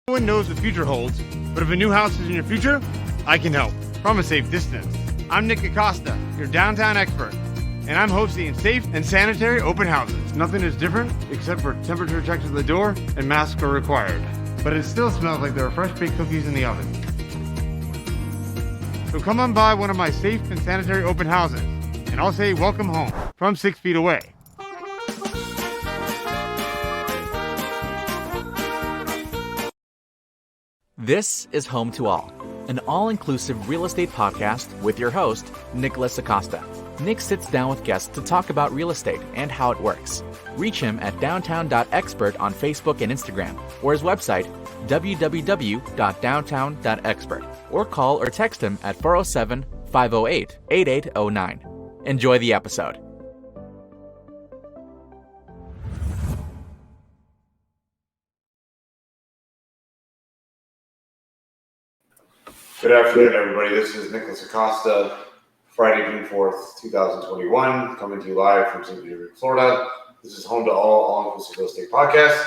No one knows the future holds, but if a new house is in your future, I can help from a safe distance. I'm Nick Acosta, your downtown expert, and I'm hosting safe and sanitary open houses. Nothing is different except for temperature checks at the door and masks are required. But it still smells like there are fresh baked cookies in the oven. So come on by one of my safe and sanitary open houses, and I'll say welcome home from 6 feet away. This is Home2All, an all-inclusive real estate podcast with your host, Nicholas Acosta. Nick sits down with guests to talk about real estate and how it works. Reach him at downtown.expert on Facebook and Instagram, or his website, www.downtown.expert, or call or text him at 407-508-8809. Enjoy the episode. Good afternoon, everybody. This is Nicholas Acosta, Friday, June 4th, 2021, coming to you live from St. Petersburg, Florida. This is Home2All, all-inclusive real estate podcast.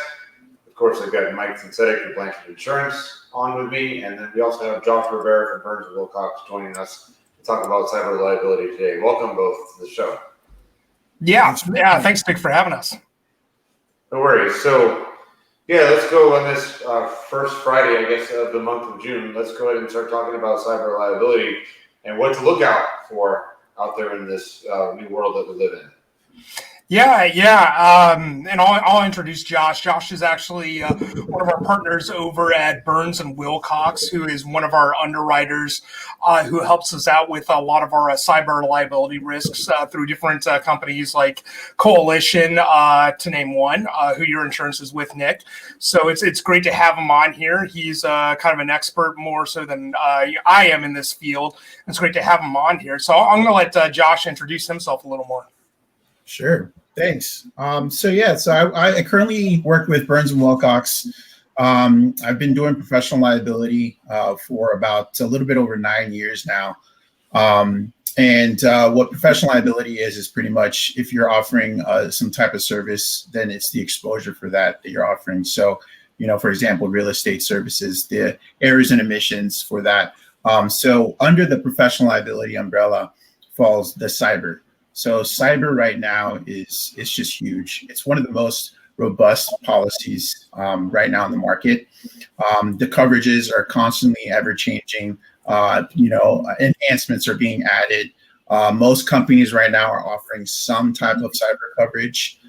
Of course, I've got Mike Synthetic from Blanchard Insurance on with me, and then we also have Josh Rivera from Burns & Wilcox joining us to talk about cyber liability today. Welcome both to the show. Yeah. Thanks, Nick, for having us. No worries. So, let's go on this first Friday, I guess, of the month of June. Let's go ahead and start talking about cyber liability and what to look out for out there in this new world that we live in. And I'll introduce Josh. Josh is actually one of our partners over at Burns & Wilcox, who is one of our underwriters who helps us out with a lot of our cyber liability risks through different companies like Coalition, to name one, who your insurance is with, Nick. So it's great to have him on here. He's kind of an expert more so than I am in this field. It's great to have him on here. So I'm going to let Josh introduce himself a little more. Sure. Thanks. So I currently work with Burns & Wilcox. I've been doing professional liability for about a little bit over 9 years now. What professional liability is pretty much if you're offering some type of service, then it's the exposure for that you're offering. So, for example, real estate services, the errors and omissions for that. So under the professional liability umbrella falls the cyber. So cyber right now it's just huge. It's one of the most robust policies right now in the market. The coverages are constantly ever changing. Enhancements are being added. Most companies right now are offering some type of cyber coverage.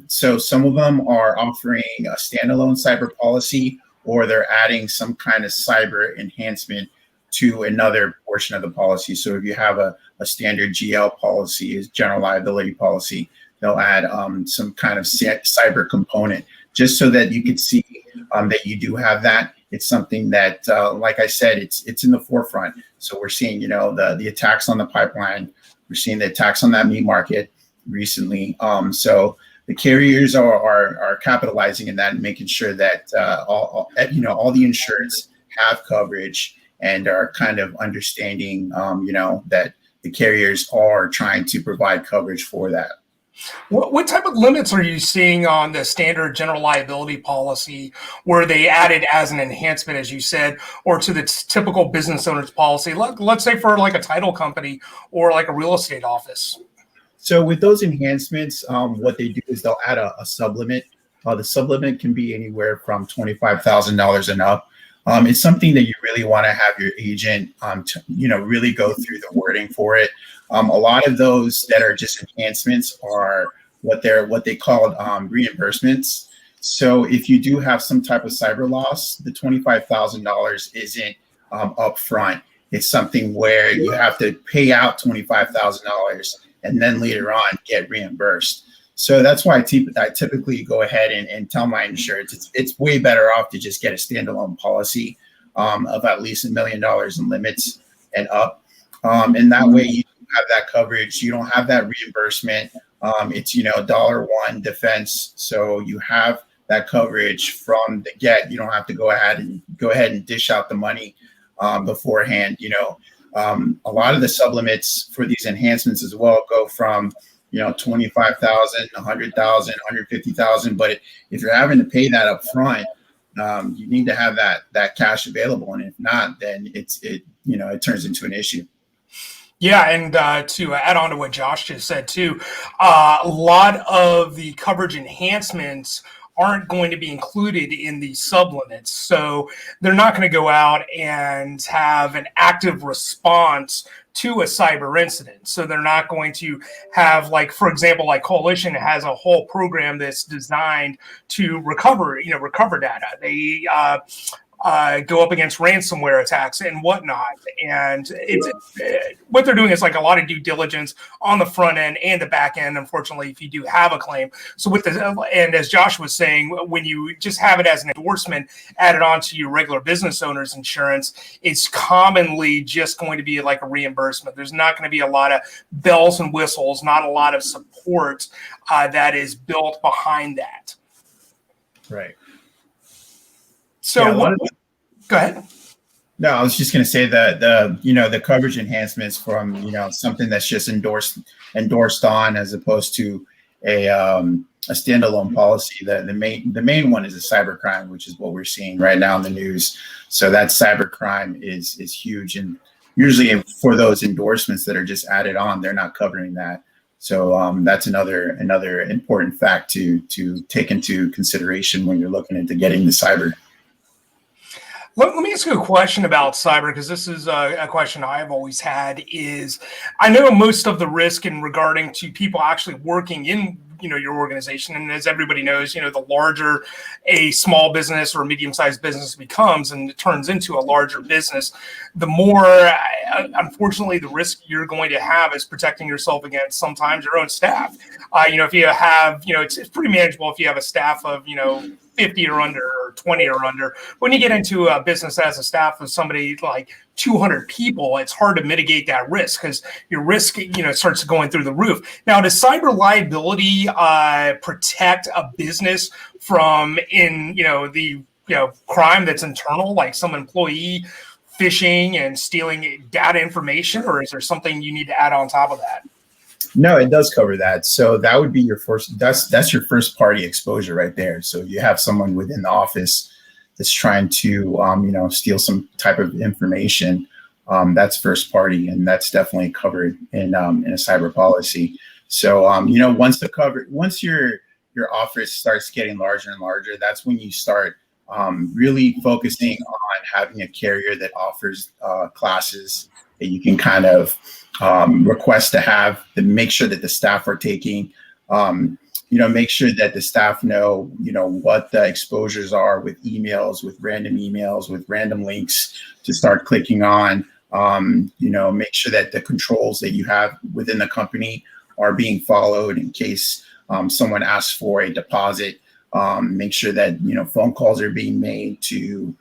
So some of them are offering a standalone cyber policy, or they're adding some kind of cyber enhancement to another portion of the policy. So if you have a standard GL policy, is general liability policy, they'll add some kind of cyber component just so that you can see that you do have that. It's something that, like I said, it's in the forefront. So we're seeing, the attacks on the pipeline. We're seeing the attacks on that meat market recently. So the carriers are capitalizing in that and making sure that all the insureds have coverage and are kind of understanding, that the carriers are trying to provide coverage for that. What type of limits are you seeing on the standard general liability policy where they added as an enhancement, as you said, or to the typical business owner's policy? Let's say for like a title company or like a real estate office. So with those enhancements, what they do is they'll add a sublimit. The sublimit can be anywhere from $25,000 and up. It's something that you really want to have your agent, really go through the wording for it. A lot of those that are just enhancements are what they call reimbursements. So if you do have some type of cyber loss, the $25,000 isn't upfront. It's something where you have to pay out $25,000 and then later on get reimbursed. So that's why I typically go ahead and tell my insureds it's way better off to just get a standalone policy of at least $1 million in limits and up. And that way you have that coverage. You don't have that reimbursement. It's, $1 defense. So you have that coverage from the get. You don't have to go ahead and dish out the money beforehand. A lot of the sublimits for these enhancements as well go from 25,000, 100,000, 150,000. But if you're having to pay that up front, You need to have that cash available, and if not, then it turns into an issue. Yeah, and to add on to what Josh just said too, a lot of the coverage enhancements aren't going to be included in the sublimits. So they're not going to go out and have an active response to a cyber incident. So they're not going to have, like, for example, like Coalition has a whole program that's designed to recover data. They go up against ransomware attacks and whatnot. And it's what they're doing is like a lot of due diligence on the front end and the back end, unfortunately, if you do have a claim. So with this, and as Josh was saying, when you just have it as an endorsement added on to your regular business owner's insurance, it's commonly just going to be like a reimbursement. There's not going to be a lot of bells and whistles, not a lot of support that is built behind that. Right. So go ahead. No, I was just going to say that the coverage enhancements from something that's just endorsed on as opposed to a standalone policy. The main one is a cybercrime, which is what we're seeing right now in the news. So that cybercrime is huge, and usually for those endorsements that are just added on, they're not covering that. So that's another important fact to take into consideration when you're looking into getting the cyber. Let me ask you a question about cyber, because this is a question I've always had. Is I know most of the risk in regarding to people actually working in your organization, and as everybody knows, the larger a small business or a medium-sized business becomes and it turns into a larger business, the more unfortunately the risk you're going to have is protecting yourself against sometimes your own staff. If you have it's pretty manageable if you have a staff of 50 or under, or 20 or under. When you get into a business as a staff of somebody like 200 people, it's hard to mitigate that risk because your risk, starts going through the roof. Now, does cyber liability protect a business from the crime that's internal, like some employee phishing and stealing data information, or is there something you need to add on top of that? No, it does cover that. So that would be your first, that's your first party exposure right there. So you have someone within the office that's trying to, steal some type of information. That's first party, and that's definitely covered in a cyber policy. So, once your office starts getting larger and larger, that's when you start really focusing on having a carrier that offers classes that you can kind of request to have, to make sure that the staff are taking, make sure that the staff know, what the exposures are with emails, with random links to start clicking on, make sure that the controls that you have within the company are being followed in case someone asks for a deposit. Make sure that, phone calls are being made to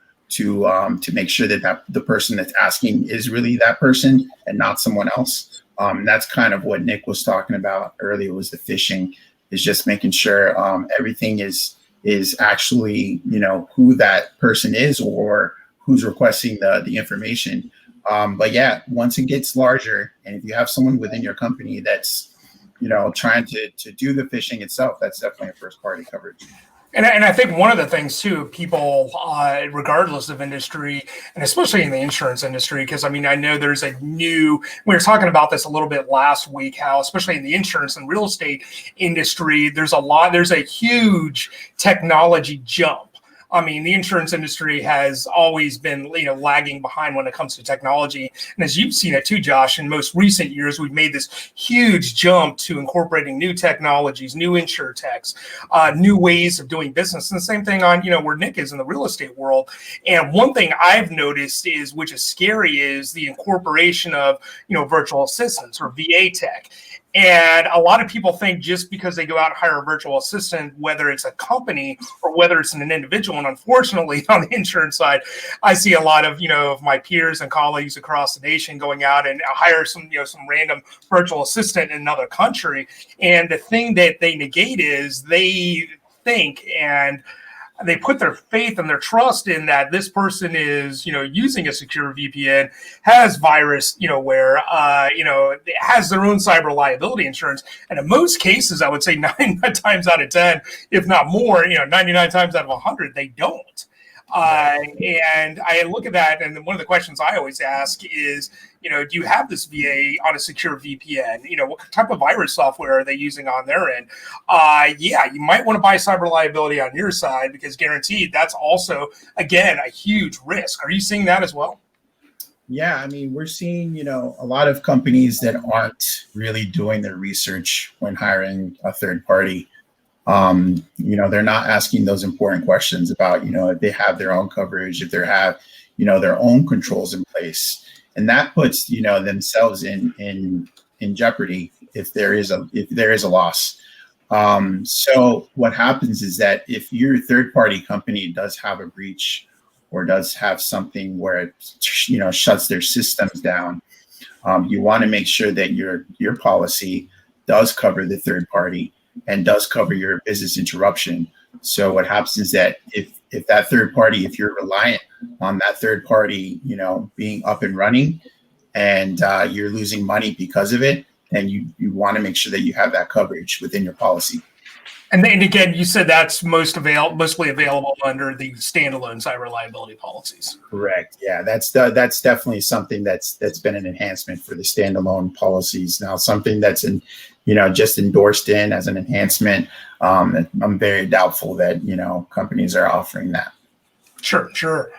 make sure that the person that's asking is really that person and not someone else. That's kind of what Nick was talking about earlier, was the phishing, is just making sure everything is actually, who that person is or who's requesting the information. But yeah, once it gets larger, and if you have someone within your company that's, trying to do the phishing itself, that's definitely a first party coverage. And I think one of the things too, people, regardless of industry, and especially in the insurance industry, because I know there's we were talking about this a little bit last week, how especially in the insurance and real estate industry, there's a huge technology jump. The insurance industry has always been, lagging behind when it comes to technology. And as you've seen it too, Josh, in most recent years, we've made this huge jump to incorporating new technologies, new insurtechs, new ways of doing business. And the same thing on, where Nick is in the real estate world. And one thing I've noticed which is scary, is the incorporation of, virtual assistants or VA tech. And a lot of people think just because they go out and hire a virtual assistant, whether it's a company or whether it's an individual, and unfortunately on the insurance side, I see a lot of, of my peers and colleagues across the nation going out and hire some random virtual assistant in another country. And the thing that they negate is they think and they put their faith and their trust in that this person is, using a secure VPN, has virus, where, has their own cyber liability insurance. And in most cases, I would say 9 times out of 10, if not more, 99 times out of 100, they don't. And I look at that, and one of the questions I always ask is, do you have this VA on a secure VPN? What type of virus software are they using on their end? Yeah, you might want to buy cyber liability on your side, because guaranteed that's also, again, a huge risk. Are you seeing that as well? Yeah, I mean, we're seeing, a lot of companies that aren't really doing their research when hiring a third party. They're not asking those important questions about, if they have their own coverage, if they have, their own controls in place. And that puts, themselves in jeopardy if there is a loss. So what happens is that if your third party company does have a breach or does have something where it, shuts their systems down, you want to make sure that your policy does cover the third party and does cover your business interruption. So what happens is that if that third party, if you're reliant on that third party, being up and running, and you're losing money because of it, then you want to make sure that you have that coverage within your policy. And then again, you said that's mostly available under the standalone cyber liability policies. Correct. Yeah, that's definitely something that's been an enhancement for the standalone policies. Now, something that's just endorsed in as an enhancement, I'm very doubtful that companies are offering that. Sure.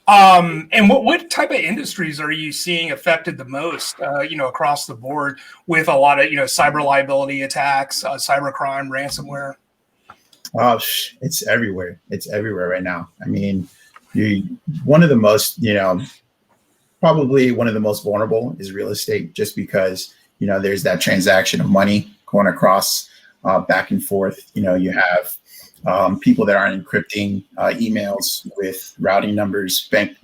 And what type of industries are you seeing affected the most, across the board with a lot of, cyber liability attacks, cybercrime, ransomware? Oh, it's everywhere. It's everywhere right now. I mean, one of the most, probably one of the most vulnerable is real estate, just because, there's that transaction of money going across back and forth. You have people that aren't encrypting emails with routing numbers, bank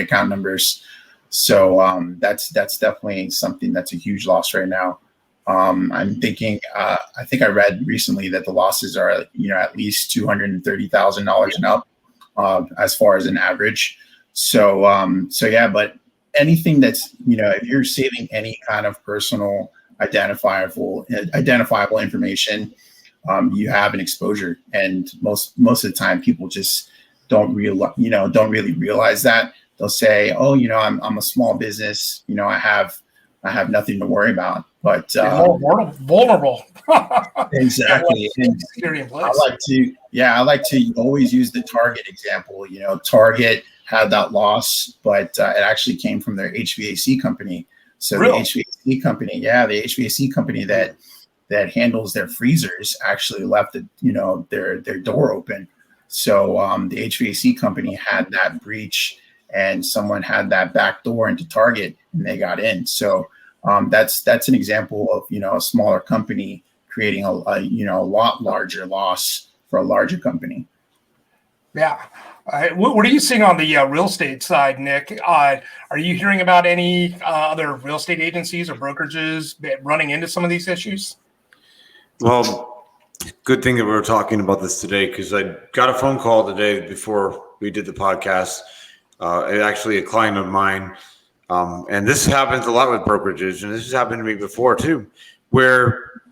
account numbers. So that's definitely something that's a huge loss right now. I'm thinking, I think I read recently that the losses are, at least $230,000 and up, as far as an average. So yeah, but anything that's, if you're saving any kind of personal identifiable information, you have an exposure, and most of the time people just don't really realize that. They'll say, oh, I'm a small business, I have nothing to worry about, but vulnerable. Exactly. I like to always use the Target example. Target had that loss, but it actually came from their HVAC company. So really? The HVAC company that handles their freezers actually left their door open. So the HVAC company had that breach, and someone had that back door into Target, and they got in. So that's an example of a smaller company creating a lot larger loss for a larger company. Yeah. What are you seeing on the real estate side, Nick? Are you hearing about any other real estate agencies or brokerages running into some of these issues? Well, good thing that we were talking about this today, because I got a phone call today before we did the podcast. Actually, a client of mine, and this happens a lot with brokerages, and this has happened to me before too, where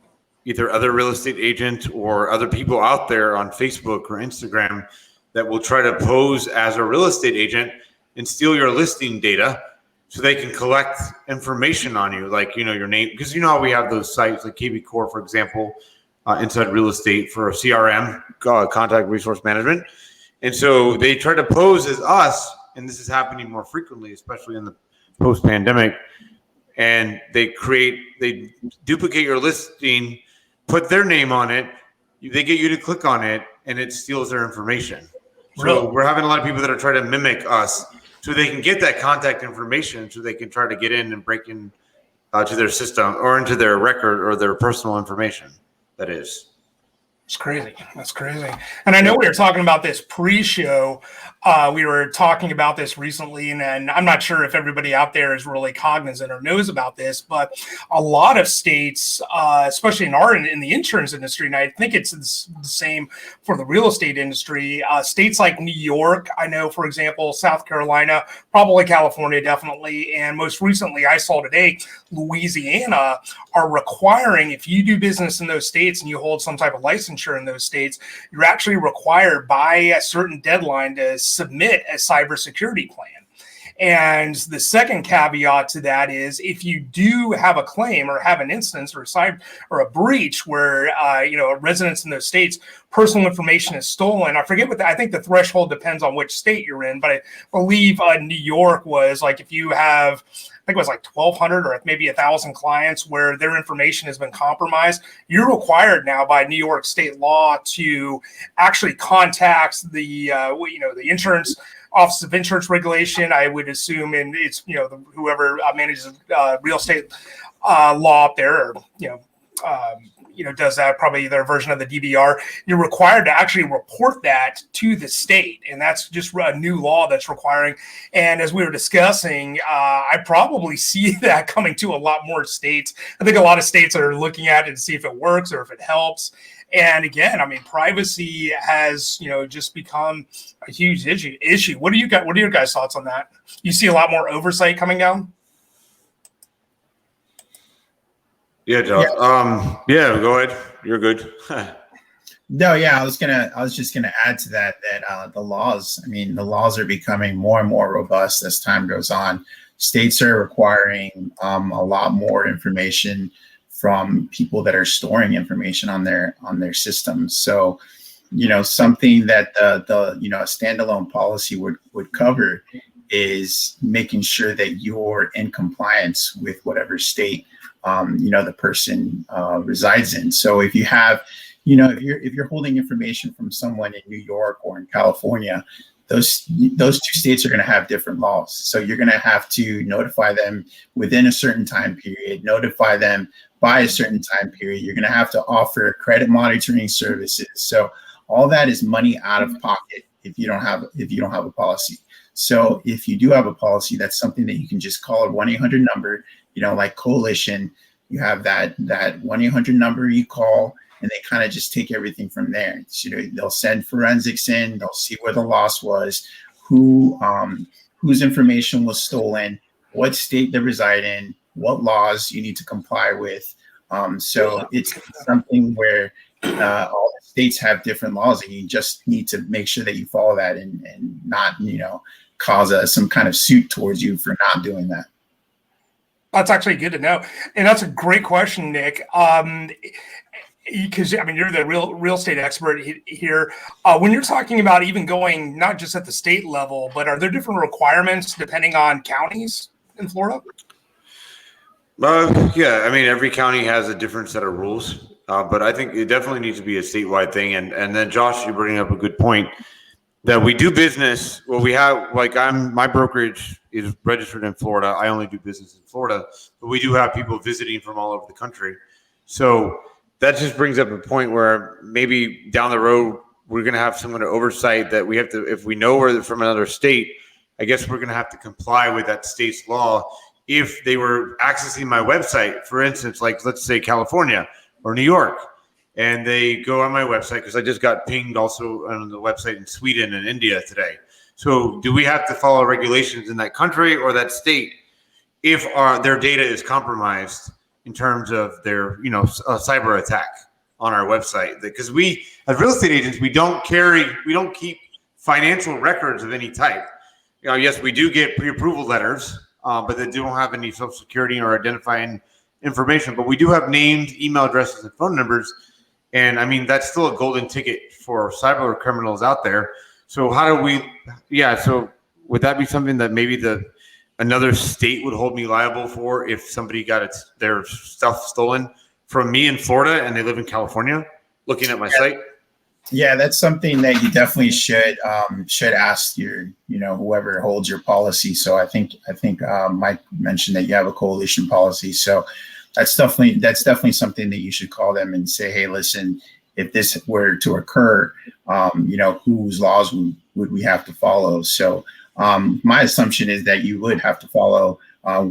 either other real estate agent or other people out there on Facebook or Instagram that will try to pose as a real estate agent and steal your listing data so they can collect information on you, like, your name, because how we have those sites like KB Core, for example, inside real estate for a CRM, contact resource management. And so they try to pose as us, and this is happening more frequently, especially in the post-pandemic, and they duplicate your listing, put their name on it, they get you to click on it, and it steals their information. So we're having a lot of people that are trying to mimic us so they can get that contact information, so they can try to get in and break in to their system or into their record or their personal information. That is. It's crazy. That's crazy. And I know we were talking about this pre-show. We were talking about this recently, and I'm not sure if everybody out there is really cognizant or knows about this, but a lot of states, especially in the insurance industry, and I think it's the same for the real estate industry, states like New York, I know, for example, South Carolina, probably California, definitely, and most recently I saw today, Louisiana are requiring, if you do business in those states and you hold some type of license, licensure in those states, you're actually required by a certain deadline to submit a cybersecurity plan. And the second caveat to that is if you do have a claim or have an instance or a breach where residents in those states, personal information is stolen. I forget I think the threshold depends on which state you're in, but I believe New York was like if you have, I think it was like 1,200 or maybe 1,000 clients where their information has been compromised, you're required now by New York state law to actually contact the insurance Office of Insurance Regulation, I would assume, and it's whoever manages real estate law up there, or does that, probably their version of the DVR. You're required to actually report that to the state, and that's just a new law that's requiring. And as we were discussing, I probably see that coming to a lot more states. I think a lot of states are looking at it to see if it works or if it helps. And again, I mean, privacy has, just become a huge issue. What are your guys' thoughts on that? You see a lot more oversight coming down? Yeah, Josh. Yeah, go ahead. You're good. No, yeah, I was just gonna add to that the laws are becoming more and more robust as time goes on. States are requiring a lot more information from people that are storing information on their systems. So, something that the a standalone policy would cover is making sure that you're in compliance with whatever state the person resides in. So if you have, if you're holding information from someone in New York or in California, those two states are going to have different laws. So you're going to have to notify them within a certain time period, notify them by a certain time period. You're going to have to offer credit monitoring services. So all that is money out of pocket if you don't have a policy. So if you do have a policy, that's something that you can just call a 1-800 number, like Coalition. You have that 1-800 number you call, and they kind of just take everything from there. So, they'll send forensics in, they'll see where the loss was, whose information was stolen, what state they reside in, what laws you need to comply with. So it's something where all the states have different laws, and you just need to make sure that you follow that and not, cause some kind of suit towards you for not doing that. That's actually good to know. And that's a great question, Nick. Because you're the real estate expert here. When you're talking about even going not just at the state level, but are there different requirements depending on counties in Florida? Yeah, every county has a different set of rules, but I think it definitely needs to be a statewide thing. And then Josh, you bring up a good point that we do business. Well, we have my brokerage is registered in Florida. I only do business in Florida, but we do have people visiting from all over the country. So that just brings up a point where maybe down the road, we're going to have some kind of oversight that we have to, if we know we're from another state, I guess we're going to have to comply with that state's law. If they were accessing my website, for instance, like let's say California or New York, and they go on my website, because I just got pinged also on the website in Sweden and India today. So do we have to follow regulations in that country or that state if their data is compromised in terms of their, cyber attack on our website? Because we, as real estate agents, we don't keep financial records of any type. Yes, we do get pre-approval letters, but they don't have any social security or identifying information. But we do have named email addresses and phone numbers. And that's still a golden ticket for cyber criminals out there. So so would that be something that maybe another state would hold me liable for if somebody got their stuff stolen from me in Florida and they live in California, looking at my site? Yeah, that's something that you definitely should ask your, whoever holds your policy. So I think Mike mentioned that you have a coalition policy. So that's definitely something that you should call them and say, hey, listen, if this were to occur, whose laws would we have to follow? So my assumption is that you would have to follow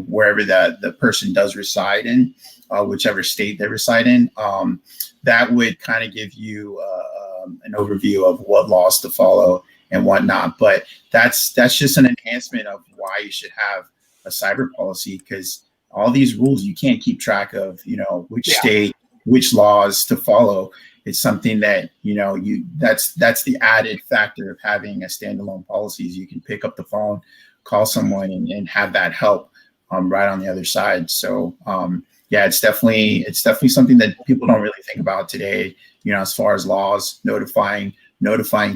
wherever the person does reside in, whichever state they reside in. That would kind of give you an overview of what laws to follow and whatnot. But that's just an enhancement of why you should have a cyber policy, because all these rules you can't keep track of, which state, which laws to follow. it's something that, that's the added factor of having a standalone policy is you can pick up the phone, call someone and have that help right on the other side. So yeah, it's definitely something that people don't really think about today, as far as laws, notifying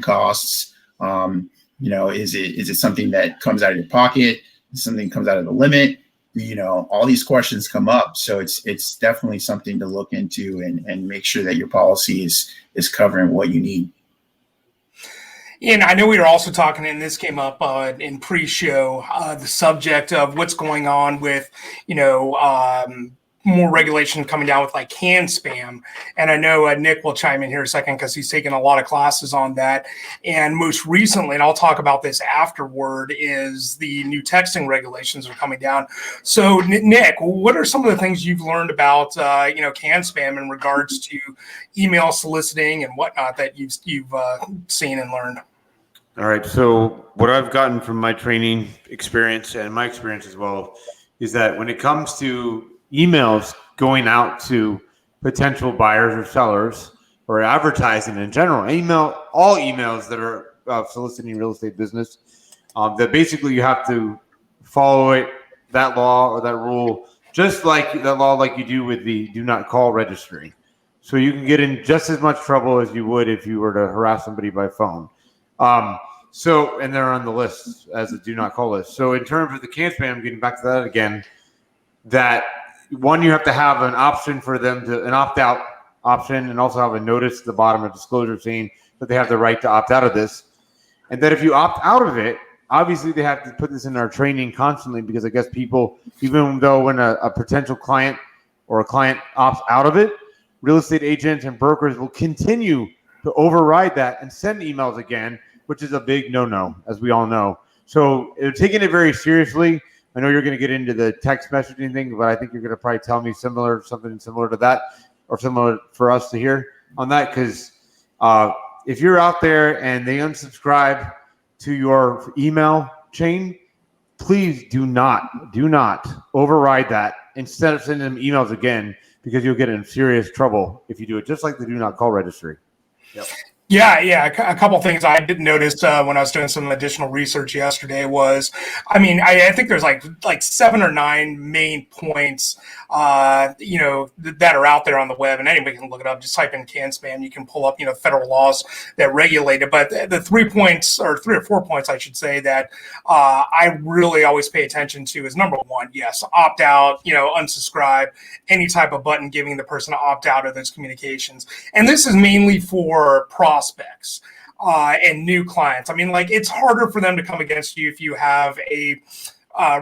costs. Is it something that comes out of your pocket? Is something that comes out of the limit? All these questions come up. So it's definitely something to look into and make sure that your policy is covering what you need. And I know we were also talking, and this came up in pre-show, the subject of what's going on with, more regulation coming down with like can spam. And I know Nick will chime in here a second because he's taken a lot of classes on that. And most recently, and I'll talk about this afterward, is the new texting regulations are coming down. So Nick, what are some of the things you've learned about, can spam in regards to email soliciting and whatnot that you've seen and learned? All right. So what I've gotten from my training experience and my experience as well is that when it comes to emails going out to potential buyers or sellers or advertising in general, all emails that are soliciting real estate business, that basically you have to follow that law or that rule, just like that law, like you do with the do not call registry. So you can get in just as much trouble as you would if you were to harass somebody by phone. And they're on the list as a do not call list. So in terms of the can spam, getting back to that again, that one, you have to have an option for them an opt-out option, and also have a notice at the bottom of disclosure saying that they have the right to opt out of this. And that if you opt out of it, obviously they have to put this in our training constantly, because I guess people, even though when a potential client or a client opts out of it, real estate agents and brokers will continue to override that and send emails again, which is a big no-no, as we all know. So they're taking it very seriously. I know you're going to get into the text messaging thing, but I think you're going to probably tell me something similar to that, or similar for us to hear on that. Because if you're out there and they unsubscribe to your email chain, please do not override that instead of sending them emails again, because you'll get in serious trouble if you do it, just like the do not call registry. Yep. Yeah. A couple of things I didn't notice when I was doing some additional research yesterday was, I think there's like 7 or 9 main points, that are out there on the web, and anybody can look it up. Just type in can spam. You can pull up, federal laws that regulate it. But the 3 points, or 3 or 4 points, I should say, that I really always pay attention to is, number one, yes, opt out, unsubscribe, any type of button giving the person to opt out of those communications. And this is mainly for prospects and new clients. It's harder for them to come against you if you have a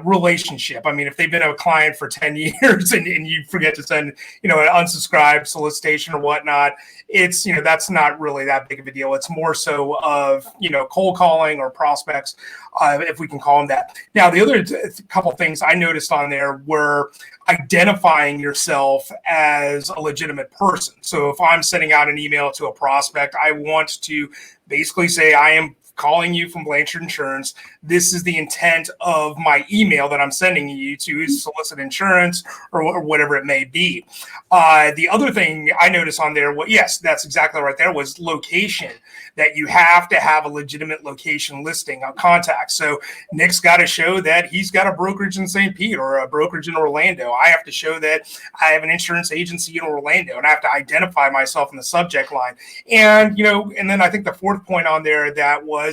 relationship. If they've been a client for 10 years and you forget to send, an unsubscribed solicitation or whatnot, it's, that's not really that big of a deal. It's more so of, cold calling or prospects, if we can call them that. Now, the other couple things I noticed on there were identifying yourself as a legitimate person. So if I'm sending out an email to a prospect, I want to basically say, I am calling you from Blanchard Insurance. This is the intent of my email that I'm sending you to solicit insurance or whatever it may be. The other thing I noticed on there, yes, that's exactly right there, was location, that you have to have a legitimate location listing on contact. So Nick's got to show that he's got a brokerage in St. Pete or a brokerage in Orlando. I have to show that I have an insurance agency in Orlando, and I have to identify myself in the subject line. And, and then I think the fourth point on there that was,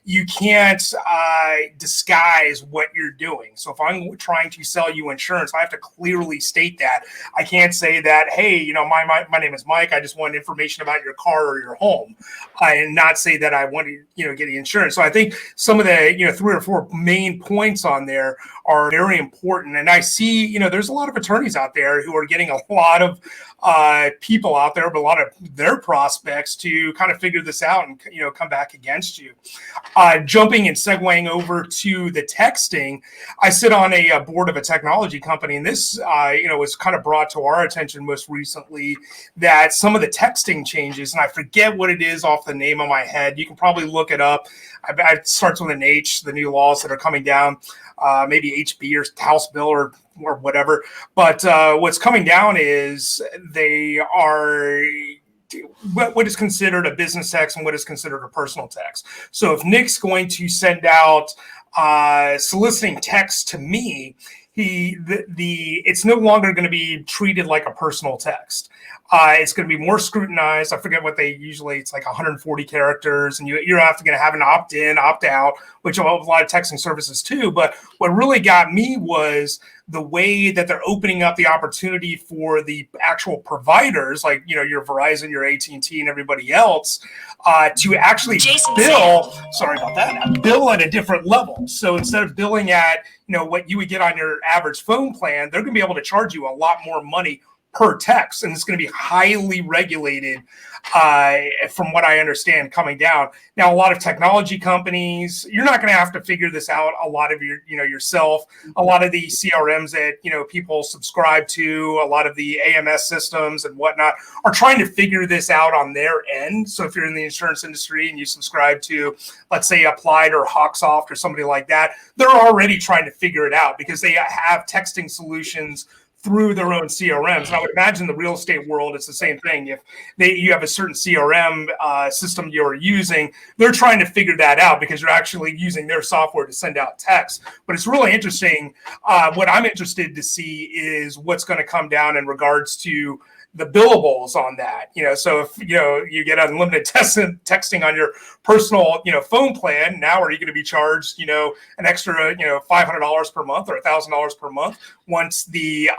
you can't disguise what you're doing. So if I'm trying to sell you insurance, I have to clearly state that. I can't say that, hey, my name is Mike. I just want information about your car or your home, and not say that I want to, get the insurance. So I think some of the, 3 or 4 main points on there are very important. And I see, there's a lot of attorneys out there who are getting a lot of people out there, but a lot of their prospects to kind of figure this out and, come back against you. Jumping and segueing over to the texting, I sit on a board of a technology company, and this, was kind of brought to our attention most recently, that some of the texting changes, and I forget what it is off the name of my head. You can probably look it up. It starts with an H, the new laws that are coming down, maybe HB or House Bill or whatever. But what's coming down is they are what is considered a business text and what is considered a personal text. So if Nick's going to send out soliciting text to me, it's no longer going to be treated like a personal text. It's going to be more scrutinized. I forget what they usually, it's like 140 characters, and you're going to have an opt-in, opt-out, which a lot of texting services too. But what really got me was the way that they're opening up the opportunity for the actual providers, like, your Verizon, your AT&T, and everybody else, to actually bill at a different level. So instead of billing at, what you would get on your average phone plan, they're going to be able to charge you a lot more money per text, and it's going to be highly regulated, from what I understand, coming down. Now, a lot of technology companies, you're not going to have to figure this out. A lot of yourself, a lot of the CRMs that, people subscribe to, a lot of the AMS systems and whatnot are trying to figure this out on their end. So if you're in the insurance industry and you subscribe to, let's say, Applied or Hawksoft or somebody like that, they're already trying to figure it out because they have texting solutions through their own CRMs. And I would imagine the real estate world, it's the same thing. If you have a certain CRM system you're using, they're trying to figure that out because you're actually using their software to send out text. But it's really interesting. What I'm interested to see is what's going to come down in regards to the billables on that. So if you get unlimited texting on your personal phone plan, now are you going to be charged an extra $500 per month or $1,000 per month once the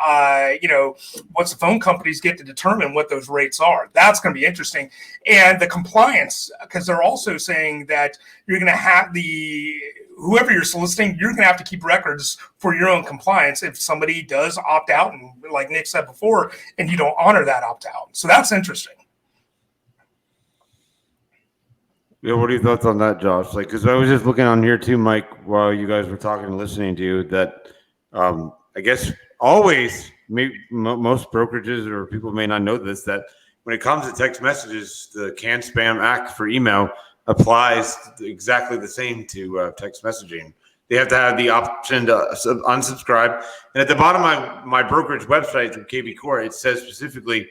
phone companies get to determine what those rates are? That's going to be interesting. And the compliance, because they're also saying that you're going to have whoever you're soliciting, you're going to have to keep records for your own compliance if somebody does opt out, and like Nick said before, and you don't honor that opt out. So that's interesting. Yeah, what are your thoughts on that, Josh? Because I was just looking on here too, Mike, while you guys were talking and listening to you, that I guess always, most brokerages or people may not know this, that when it comes to text messages, the CAN Spam Act for email applies exactly the same to text messaging. They have to have the option to unsubscribe. And at the bottom of my brokerage website through KB Core, it says specifically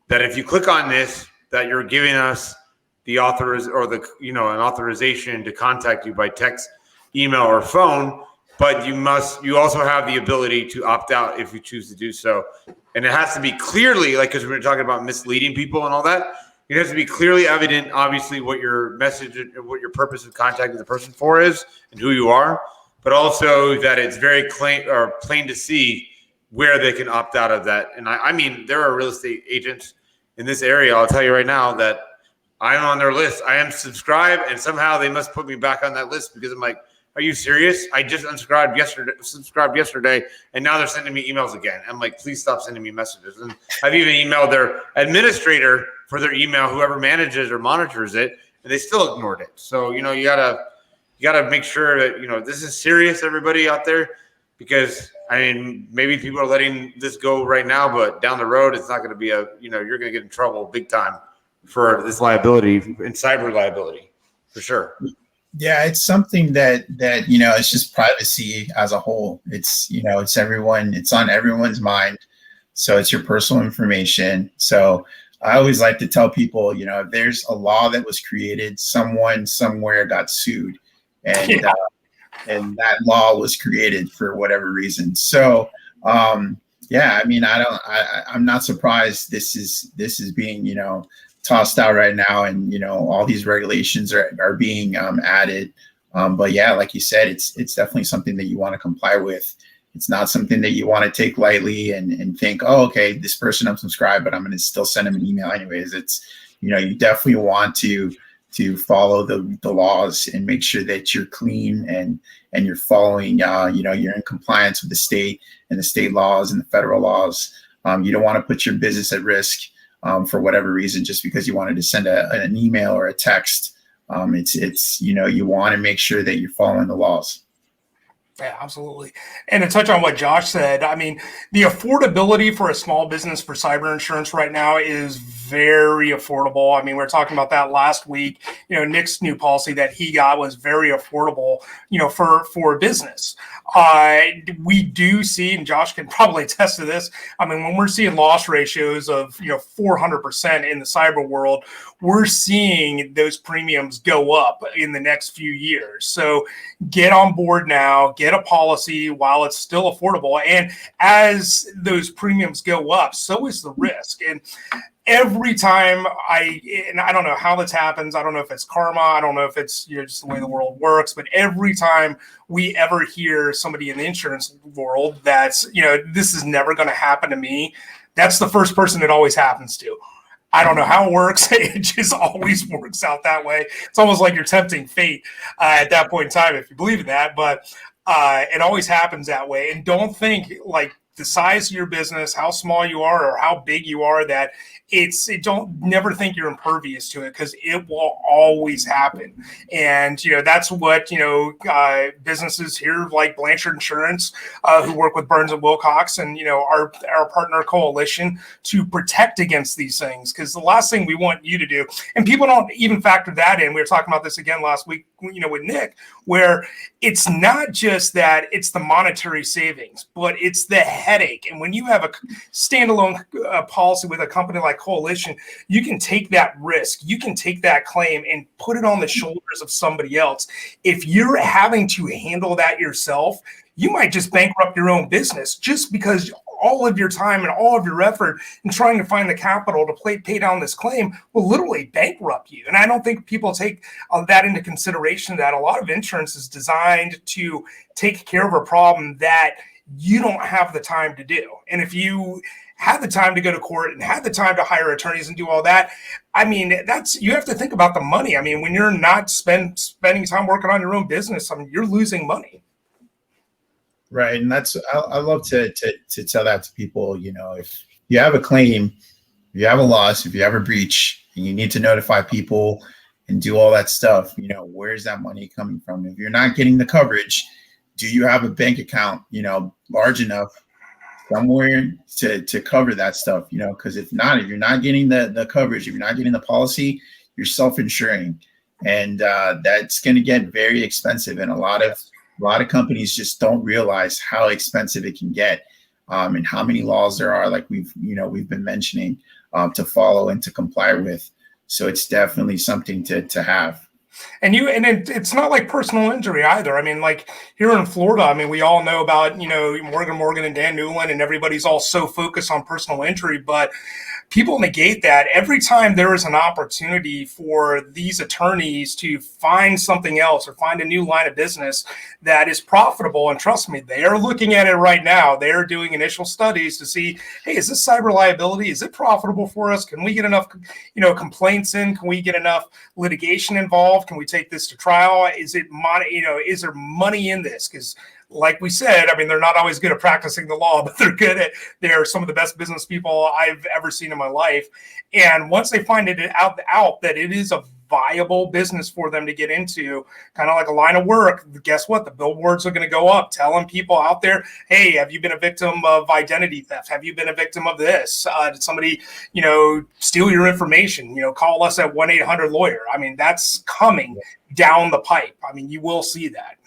that if you click on this, that you're giving us the an authorization to contact you by text, email, or phone. But you also have the ability to opt out if you choose to do so. And it has to be clearly, because we were talking about misleading people and all that, it has to be clearly evident, obviously, what your message and what your purpose of contacting the person for is and who you are, but also that it's very plain to see where they can opt out of that. And I mean, there are real estate agents in this area, I'll tell you right now, that I'm on their list. I am subscribed, and somehow they must put me back on that list because I'm like, are you serious? I just subscribed yesterday, and now they're sending me emails again. I'm like, please stop sending me messages. And I've even emailed their administrator for their email, whoever manages or monitors it, and they still ignored it. So, you gotta make sure that, this is serious, everybody out there, because maybe people are letting this go right now, but down the road, it's not going to be you're going to get in trouble big time for this liability and cyber liability for sure. Yeah, it's something that it's just privacy as a whole. It's it's on everyone's mind. So it's your personal information. So I always like to tell people, if there's a law that was created, someone somewhere got sued, and that law was created for whatever reason. So I'm not surprised this is being tossed out right now, and all these regulations are being added. But yeah, like you said, it's definitely something that you want to comply with. It's not something that you want to take lightly and think, oh, okay, this person unsubscribed, but I'm going to still send them an email anyways. It's you definitely want to follow the laws and make sure that you're clean and you're following you're in compliance with the state and the state laws and the federal laws. You don't want to put your business at risk for whatever reason, just because you wanted to send an email or a text. You want to make sure that you're following the laws. Yeah, absolutely. And to touch on what Josh said, I mean, the affordability for a small business for cyber insurance right now is very affordable. I mean, we were talking about that last week. Nick's new policy that he got was very affordable, for a business. We do see, and Josh can probably attest to this, I mean, when we're seeing loss ratios of, 400% in the cyber world, we're seeing those premiums go up in the next few years. So get on board now, get a policy while it's still affordable. And as those premiums go up, so is the risk. And every time I don't know how this happens. I don't know if it's karma. I don't know if it's just the way the world works. But every time we ever hear somebody in the insurance world that's, this is never going to happen to me, that's the first person it always happens to. I don't know how it works. It just always works out that way. It's almost like you're tempting fate at that point in time, if you believe in that. But it always happens that way. And don't think like the size of your business, how small you are or how big you are, that don't never think you're impervious to it, because it will always happen. And that's what businesses here like Blanchard Insurance, who work with Burns and Wilcox, and our partner coalition, to protect against these things. Because the last thing we want you to do, and people don't even factor that in. We were talking about this again last week, with Nick, where it's not just that it's the monetary savings, but it's the headache. And when you have a standalone policy with a company like Coalition, you can take that risk, you can take that claim and put it on the shoulders of somebody else. If you're having to handle that yourself, you might just bankrupt your own business, just because all of your time and all of your effort in trying to find the capital to pay down this claim will literally bankrupt you. And I don't think people take that into consideration, that a lot of insurance is designed to take care of a problem that you don't have the time to do. And if you have the time to go to court and have the time to hire attorneys and do all that, I mean, you have to think about the money. I mean, when you're not spending time working on your own business, I mean, you're losing money. Right. And I love to tell that to people. If you have a claim, if you have a loss, if you have a breach, and you need to notify people and do all that stuff, where's that money coming from? If you're not getting the coverage, do you have a bank account, large enough somewhere to cover that stuff? Because if you're not getting the coverage, if you're not getting the policy, you're self-insuring, and that's going to get very expensive. And a lot of companies just don't realize how expensive it can get, and how many laws there are, like we've been mentioning, to follow and to comply with. So it's definitely something to have. And it's not like personal injury either. I mean, like here in Florida, I mean, we all know about, Morgan and Dan Newland, and everybody's all so focused on personal injury, but people negate that. Every time there is an opportunity for these attorneys to find something else or find a new line of business that is profitable, and trust me, they are looking at it right now. They are doing initial studies to see, hey, is this cyber liability? Is it profitable for us? Can we get enough, complaints in? Can we get enough litigation involved? Can we take this to trial? Is it money? Is there money in this? Because like we said, I mean, they're not always good at practicing the law, but they're some of the best business people I've ever seen in my life. And once they find it out that it is a viable business for them to get into, kind of like a line of work, guess what? The billboards are going to go up telling people out there, hey, have you been a victim of identity theft? Have you been a victim of this? Did somebody, steal your information? Call us at 1-800-LAWYER. I mean, that's coming down the pipe. I mean, you will see that.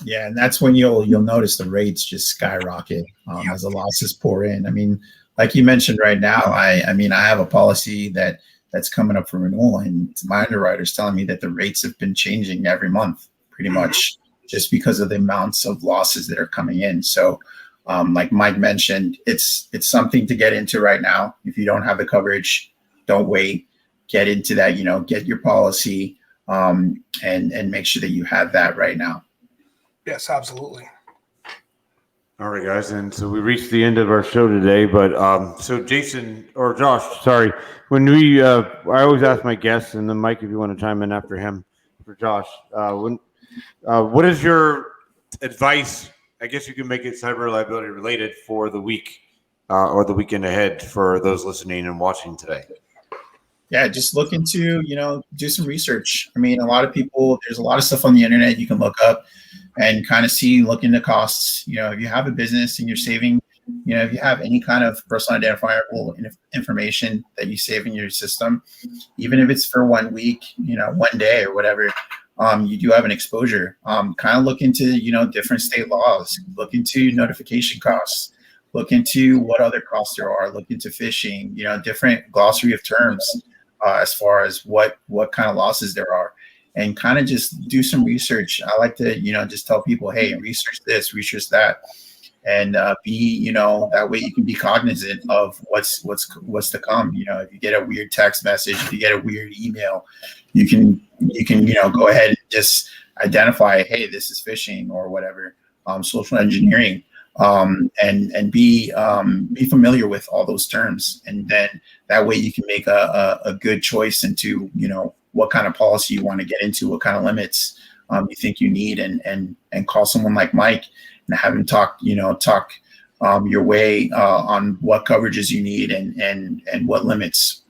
Yeah, and that's when you'll notice the rates just skyrocket as the losses pour in. I mean, like you mentioned right now, I have a policy that's coming up for renewal, and my underwriter's telling me that the rates have been changing every month, pretty much, just because of the amounts of losses that are coming in. So, like Mike mentioned, it's something to get into right now. If you don't have the coverage, don't wait. Get into that. Get your policy, and make sure that you have that right now. Yes, absolutely. All right, guys, and so we reached the end of our show today. But so Jason or Josh, sorry, when I always ask my guests, and then Mike, if you want to chime in after him, for Josh, what is your advice? I guess you can make it cyber liability related for the week or the weekend ahead for those listening and watching today. Yeah, just look into, do some research. I mean, a lot of people, there's a lot of stuff on the internet you can look up and kind of look into costs. If you have a business and you're saving, if you have any kind of personal identifiable information that you save in your system, even if it's for 1 week, 1 day or whatever, you do have an exposure. Kind of look into, different state laws, look into notification costs, look into what other costs there are, look into phishing, different glossary of terms as far as what kind of losses there are, and kind of just do some research. I like to, just tell people, hey, research this, research that, and be, that way you can be cognizant of what's to come. If you get a weird text message, if you get a weird email, you can go ahead and just identify, hey, this is phishing or whatever, social engineering, and be familiar with all those terms, and then that way you can make a good choice into what kind of policy you want to get into, what kind of limits you think you need, and call someone like Mike and have him talk your way on what coverages you need and what limits.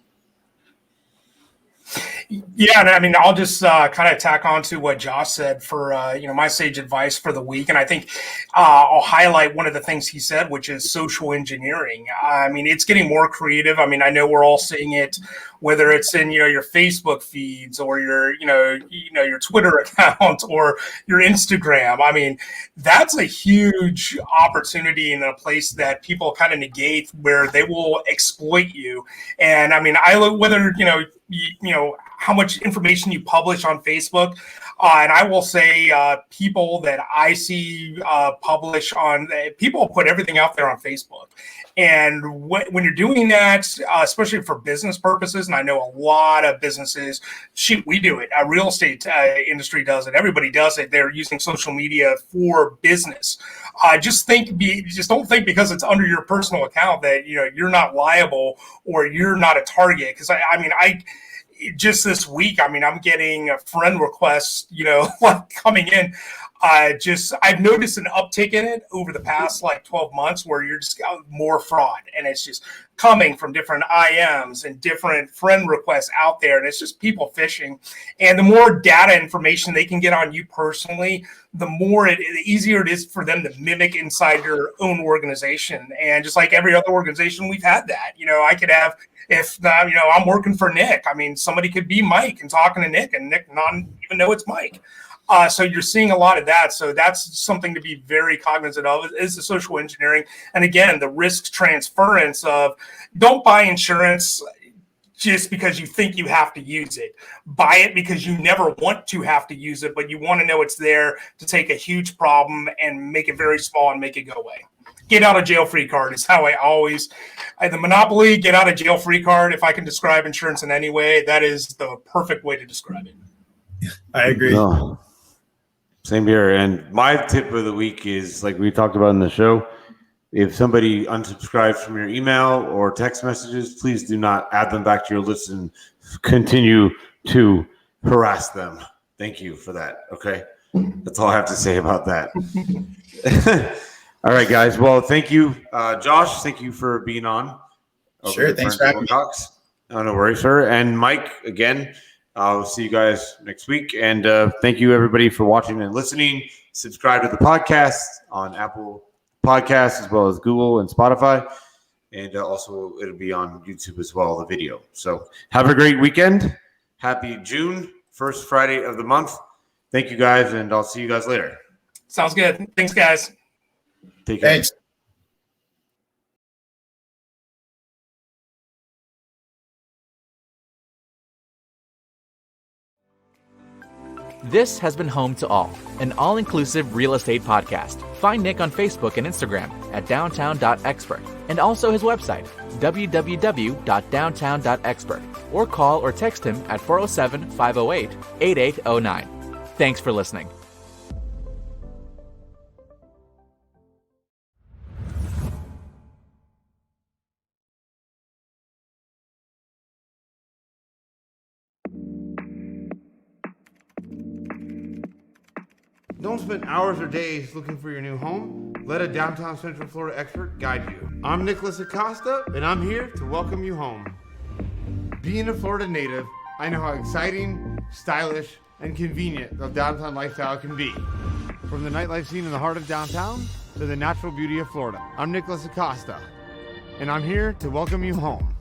Yeah, and I mean, I'll just kind of tack on to what Josh said for my sage advice for the week, and I think I'll highlight one of the things he said, which is social engineering. I mean, it's getting more creative. I mean, I know we're all seeing it, whether it's in your Facebook feeds or your your Twitter account or your Instagram. I mean, that's a huge opportunity in a place that people kind of negate, where they will exploit you. And I mean, I look whether how much information you publish on Facebook. And I will say people that I see publish on, people put everything out there on Facebook. And when you're doing that, especially for business purposes, and I know a lot of businesses, we do it. Real estate industry does it. Everybody does it. They're using social media for business. Just don't think because it's under your personal account that you're not liable or you're not a target. Because just this week, I'm getting a friend requests, coming in. I've noticed an uptick in it over the past 12 months, where you're just got more fraud, and it's just coming from different IMs and different friend requests out there. And it's just people phishing. And the more data information they can get on you personally, the easier it is for them to mimic inside your own organization. And just like every other organization, we've had that. I could have, if I'm working for Nick, somebody could be Mike and talking to Nick, and Nick not even know it's Mike. So you're seeing a lot of that. So that's something to be very cognizant of, is the social engineering. And again, the risk transference of, don't buy insurance just because you think you have to use it. Buy it because you never want to have to use it, but you want to know it's there to take a huge problem and make it very small and make it go away. Get out of jail free card is how the Monopoly get out of jail free card. If I can describe insurance in any way, that is the perfect way to describe it. I agree. No. Same here. And my tip of the week is, like we talked about in the show, if somebody unsubscribes from your email or text messages, please do not add them back to your list and continue to harass them. Thank you for that. Okay. That's all I have to say about that. All right, guys. Well, thank you, Josh. Thank you for being on. Sure. Thanks for having me. Oh, no worries, sir. And Mike, again, I'll see you guys next week. And thank you, everybody, for watching and listening. Subscribe to the podcast on Apple Podcasts, as well as Google and Spotify. And also, it'll be on YouTube as well, the video. So have a great weekend. Happy June, first Friday of the month. Thank you, guys, and I'll see you guys later. Sounds good. Thanks, guys. Take care. Thanks. This has been Home to All, an all-inclusive real estate podcast. Find Nick on Facebook and Instagram at downtown.expert, and also his website, www.downtown.expert, or call or text him at 407-508-8809. Thanks for listening. Don't spend hours or days looking for your new home. Let a downtown Central Florida expert guide you. I'm Nicholas Acosta, and I'm here to welcome you home. Being a Florida native, I know how exciting, stylish, and convenient the downtown lifestyle can be. From the nightlife scene in the heart of downtown to the natural beauty of Florida. I'm Nicholas Acosta, and I'm here to welcome you home.